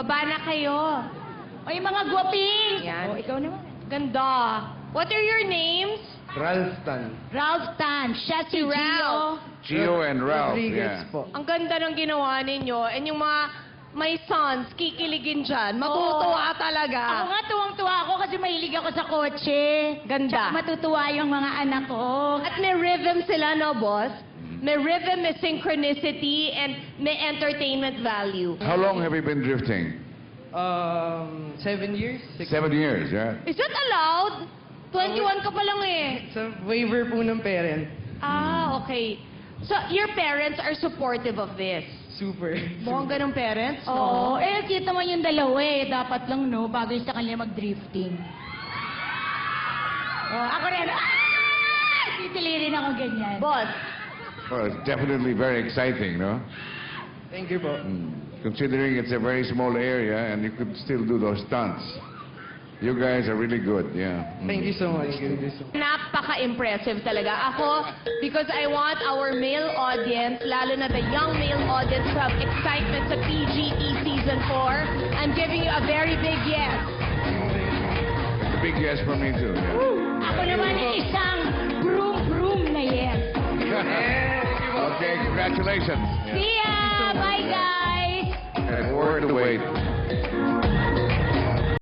Baba na kayo. Ay, mga gwaping! Yan. Oh, ikaw naman. Ganda. What are your names? Ralston. Ralph Tan, siya si Ralph. Gio and Ralph, Rodriguez yeah. po. Ang ganda ng ginawa ninyo. And yung mga may sons, kikiligin dyan. Matutuwa talaga. Ako nga, tuwang-tuwa ako kasi mahilig ako sa kotse. Ganda. Tsaka matutuwa yung mga anak ko. At may rhythm sila, no, boss? May rhythm, may synchronicity, and may entertainment value. How long have you been drifting? 7 years? 7 years, yeah? Is that allowed? 21 ka pa lang eh. Sa waiver po ng parent. Ah, okay. So, your parents are supportive of this? Super. Mukhang ganong parents, Oo, no? kita mo yung dalawa eh. Dapat lang, no, bagay sa kanila mag-drifting. Oh, ako rin. Titili rin ako ganyan. Boss, Well, it's definitely very exciting, no? Thank you po. Considering it's a very small area and you could still do those stunts. You guys are really good, yeah. Thank you so much. Thank you so much. napaka-impressive talaga. Ako, because I want our male audience, lalo na the young male audience, to have excitement sa PGE Season 4, I'm giving you a very big yes. It's a big yes from me too, yeah. Ako naman isang broom na yes. Okay, congratulations. See ya! Bye, guys! And worth the wait.